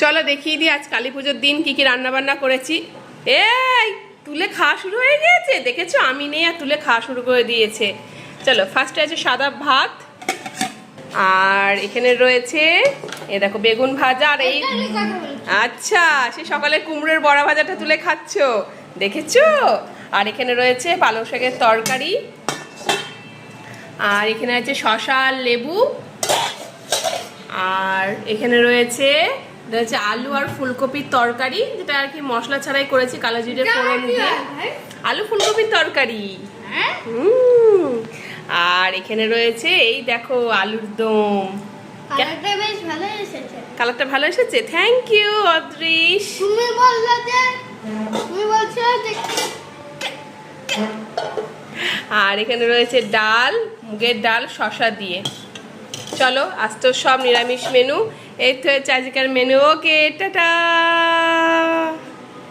চলো দেখিয়ে দিই আজ কালী পুজোর দিন কি কি রান্না বান্না করেছি। এই তুলে খাওয়া শুরু হয়ে গিয়েছে, দেখেছো আমি নেই আর তুলে খাওয়া শুরু করে দিয়েছে। চলো ফার্স্টে আছে সাদা ভাত, আর এখানে রয়েছে এ দেখো বেগুন ভাজা, আর এই আচ্ছা সে সকালে কুমড়োর বড়া ভাজাটা তুলে খাচ্ছো দেখেছো। আর এখানে রয়েছে পালং শাকের তরকারি, আর এখানে আছে শসা আর লেবু, আর এখানে রয়েছে আলু আর ফুলকপির তরকারি, যেটা আর কি মশলা ছাড়াই করেছি কালো জিরে ফোড়ন দিয়ে। আলু ফুলকপির তরকারি। আর এখানে রয়েছে এই দেখো আলুর দম। কালারটা ভালো এসেছে, থ্যাংক ইউ অদৃশ। আর এখানে রয়েছে ডাল, মুগের ডাল শসা দিয়ে। চলো আজ তো সব নিরামিষ মেনু। এই তো হচ্ছে আজকের মেনু। ওকে টাটা।